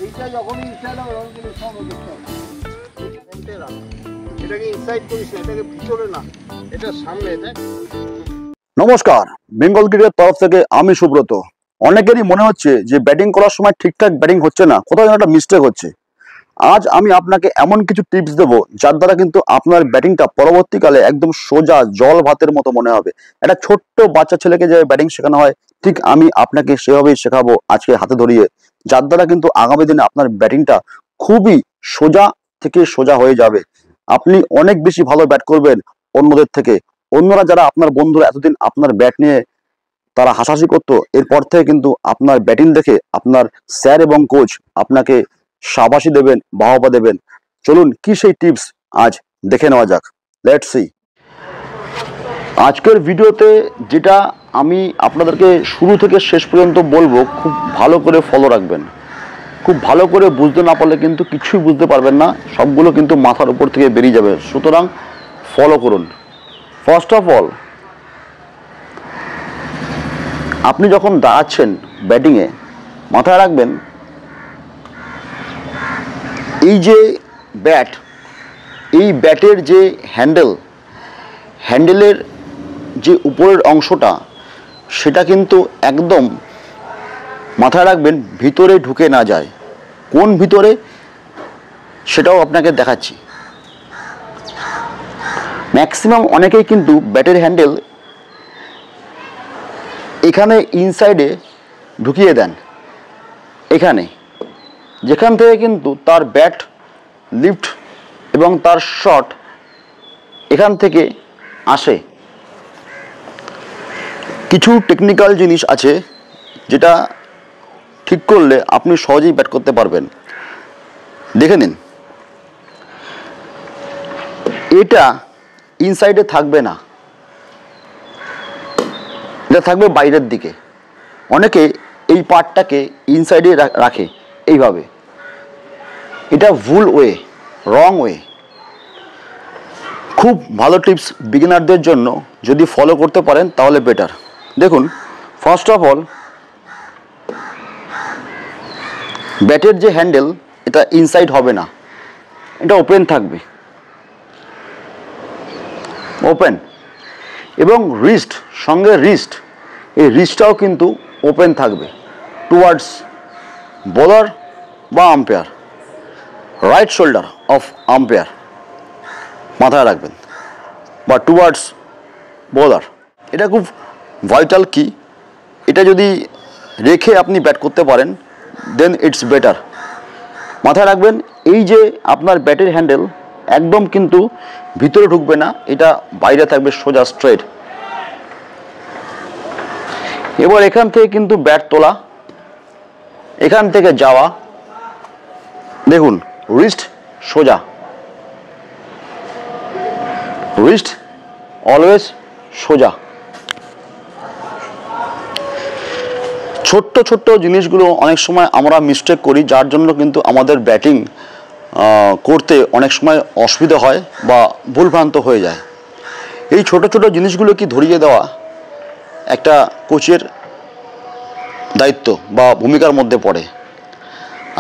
এইটা যখনই ইনসাইড হবে তখন কিন্তু সব দেখতে হবে। এটাকে ইনসাইড করিস না, এটাকে ভিতরে না, এটা সামনে দেখ। নমস্কার, বেঙ্গল ক্রিকেটের তরফ থেকে আমি সুব্রত। অনেকেরই মনে হচ্ছে যে ব্যাটিং করার সময় ঠিকঠাক ব্যাটিং হচ্ছে না, কোথাও যেন একটা মিস্টেক হচ্ছে। আজ আমি আপনাকে এমন কিছু টিপস দেবো যার দ্বারা কিন্তু আপনার ব্যাটিংটা পরবর্তীকালে একদম সোজা জল ভাতের মতো মনে হবে। একটা ছোট্ট বাচ্চা ছেলেকে যে ব্যাটিং শেখানো হয়, ঠিক আমি আপনাকে সেভাবেই শেখাবো আজকে হাতে ধরিয়ে, যার দ্বারা কিন্তু আগামী দিনে আপনার ব্যাটিংটা খুবই সোজা থেকে সোজা হয়ে যাবে। আপনি অনেক বেশি ভালো ব্যাট করবেন অন্যদের থেকে। অন্যরা যারা আপনার বন্ধুরা এতদিন আপনার ব্যাট নিয়ে তারা হাসাহাসি করতো, এরপর থেকে কিন্তু আপনার ব্যাটিং দেখে আপনার স্যার এবং কোচ আপনাকে শাবাশি দেবেন, বাহবা দেবেন। চলুন কি সেই টিপস আজ দেখে নেওয়া যাক। Let's see. আজকের ভিডিওতে যেটা আমি আপনাদেরকে শুরু থেকে শেষ পর্যন্ত বলবো, খুব ভালো করে ফলো রাখবেন। খুব ভালো করে বুঝতে না পারলে কিন্তু কিছুই বুঝতে পারবেন না, সবগুলো কিন্তু মাথার উপর থেকে বেরিয়ে যাবে। সুতরাং ফলো করুন। ফার্স্ট অফ অল, আপনি যখন দাঁড়াচ্ছেন ব্যাটিংয়ে, মাথায় রাখবেন এই যে ব্যাট, এই ব্যাটের যে হ্যান্ডেলের যে উপরের অংশটা, সেটা কিন্তু একদম মাথায় রাখবেন ভিতরে ঢুকে না যায়। কোন ভিতরে সেটাও আপনাকে দেখাচ্ছি। ম্যাক্সিমাম অনেকেই কিন্তু ব্যাটের হ্যান্ডেল এখানে ইনসাইডে ঢুকিয়ে দেন, এখানে, যেখান থেকে কিন্তু তার ব্যাট লিফট এবং তার শট এখান থেকে আসে। কিছু টেকনিক্যাল জিনিস আছে যেটা ঠিক করলে আপনি সহজেই ব্যাট করতে পারবেন। দেখে নিন, এটা ইনসাইডে থাকবে না, এটা থাকবে বাইরের দিকে। অনেকে এই পার্টটাকে ইনসাইডে রাখে এইভাবে। এটা ভুল ওয়ে, রং ওয়ে। খুব ভালো টিপস বিগিনারদের জন্য, যদি ফলো করতে পারেন তাহলে বেটার। দেখুন, ফার্স্ট অফ অল, ব্যাটের যে হ্যান্ডেল এটা ইনসাইড হবে না, এটা ওপেন থাকবে, ওপেন। এবং রিস্ট, সঙ্গে রিস্ট, এই রিস্টটাও কিন্তু ওপেন থাকবে টুয়ার্ডস বোলার বা umpire, right shoulder of umpire মাথায় রাখবেন, বা টুয়ার্ডস বোলার। এটা খুব ভাইটাল কি, এটা যদি রেখে আপনি ব্যাট করতে পারেন দেন ইটস বেটার। মাথায় রাখবেন এই যে আপনার ব্যাটের হ্যান্ডেল একদম কিন্তু ভিতরে ঢুকবে না, এটা বাইরে থাকবে সোজা স্ট্রেট। এবার এখান থেকে কিন্তু ব্যাট তোলা, এখান থেকে যাওয়া, দেখুন রিস্ট সোজা, রিস্ট অলওয়েজ সোজা। ছোট্ট ছোট্ট জিনিসগুলো অনেক সময় আমরা মিস্টেক করি, যার জন্য কিন্তু আমাদের ব্যাটিং করতে অনেক সময় অসুবিধা হয় বা ভুলভ্রান্ত হয়ে যায়। এই ছোট ছোট জিনিসগুলো কি ধরিয়ে দেওয়া একটা কোচের দায়িত্ব বা ভূমিকার মধ্যে পড়ে।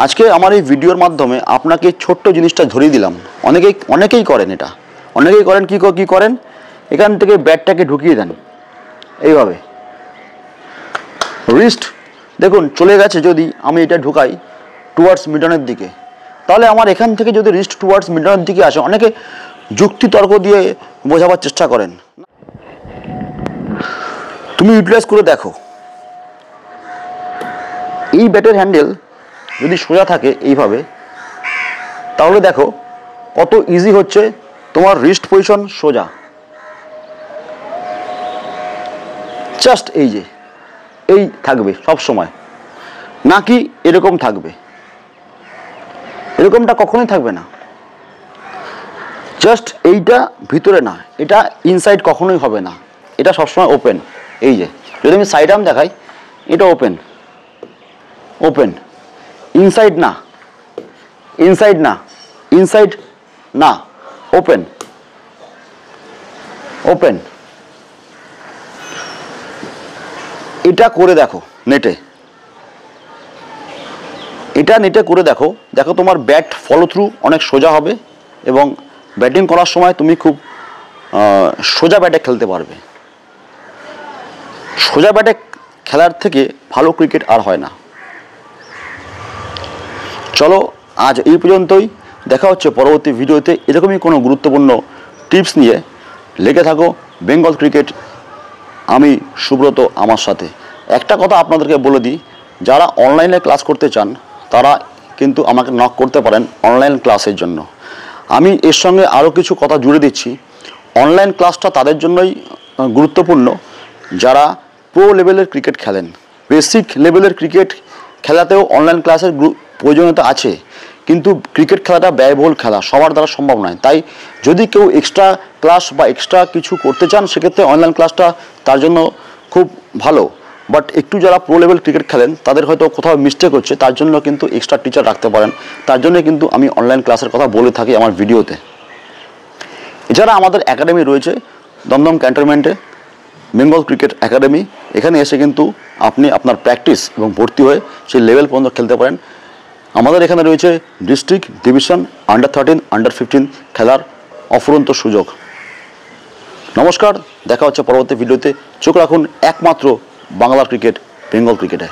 আজকে আমার এই ভিডিওর মাধ্যমে আপনাকে ছোট্ট জিনিসটা ধরিয়ে দিলাম। অনেকেই করেন এটা, অনেকেই করেন কি করেন, এখান থেকে ব্যাটটাকে ঢুকিয়ে দেন এইভাবে, রিস্ট দেখুন চলে গেছে। যদি আমি এটা ঢুকাই টুয়ার্ডস মিডনের দিকে, তাহলে আমার এখান থেকে যদি রিস্ট টুয়ার্ডস মিডনের দিকে আসে, অনেকে যুক্তি তর্ক দিয়ে বোঝাবার চেষ্টা করেন। তুমি ইউটিলাইজ করে দেখো, এই ব্যাটের হ্যান্ডেল যদি সোজা থাকে এইভাবে, তাহলে দেখো কত ইজি হচ্ছে তোমার রিস্ট পজিশন সোজা। জাস্ট এই যে এই থাকবে সব সময়, নাকি এরকম থাকবে, এরকমটা কখনোই থাকবে না। জাস্ট এইটা ভিতরে না, এটা ইনসাইড কখনোই হবে না, এটা সবসময় ওপেন। এই যে যদি আমি সাইড আর্ম দেখাই, এটা ওপেন, ওপেন, ইনসাইড না, ইনসাইড না, ইনসাইড না, ওপেন, ওপেন। এটা করে দেখো নেটে, এটা নেটে করে দেখো, দেখো তোমার ব্যাট ফলো থ্রু অনেক সোজা হবে এবং ব্যাটিং করার সময় তুমি খুব সোজা ব্যাটে খেলতে পারবে। সোজা ব্যাটে খেলার থেকে ভালো ক্রিকেট আর হয় না। চলো আজ এই পর্যন্তই, দেখা হচ্ছে পরবর্তী ভিডিওতে এরকমই কোনো গুরুত্বপূর্ণ টিপস নিয়ে। লেগে থাকো বেঙ্গল ক্রিকেট আমি সুব্রত আমার সাথে। একটা কথা আপনাদেরকে বলে দিই, যারা অনলাইনে ক্লাস করতে চান তারা কিন্তু আমাকে নক করতে পারেন অনলাইন ক্লাসের জন্য। আমি এর সঙ্গে আরও কিছু কথা জুড়ে দিচ্ছি। অনলাইন ক্লাসটা তাদের জন্যই গুরুত্বপূর্ণ যারা প্রো লেভেলের ক্রিকেট খেলেন। বেসিক লেভেলের ক্রিকেট খেলাতেও অনলাইন ক্লাসের প্রয়োজনীয়তা আছে, কিন্তু ক্রিকেট খেলাটা ব্যয়বহুল খেলা, সবার দ্বারা সম্ভব নয়। তাই যদি কেউ এক্সট্রা ক্লাস বা এক্সট্রা কিছু করতে চান সেক্ষেত্রে অনলাইন ক্লাসটা তার জন্য খুব ভালো। বাট একটু যারা প্রো লেভেল ক্রিকেট খেলেন তাদের হয়তো কোথাও মিস্টেক হচ্ছে, তার জন্য কিন্তু এক্সট্রা টিচার রাখতে পারেন। তার জন্য কিন্তু আমি অনলাইন ক্লাসের কথা বলে থাকি আমার ভিডিওতে। এছাড়া আমাদের একাডেমি রয়েছে দমদম ক্যান্টনমেন্টে, বেঙ্গল ক্রিকেট একাডেমি। এখানে এসে কিন্তু আপনি আপনার প্র্যাকটিস এবং ভর্তি হয়ে সেই লেভেল পর্যন্ত খেলতে পারেন। আমাদের এখানে রয়েছে ডিস্ট্রিক্ট, ডিভিশন, আন্ডার 13, আন্ডার 15 খেলার অফুরন্ত সুযোগ। নমস্কার, দেখা হচ্ছে পরবর্তী ভিডিওতে। চোখ রাখুন একমাত্র বাংলার ক্রিকেট, বেঙ্গল ক্রিকেটে।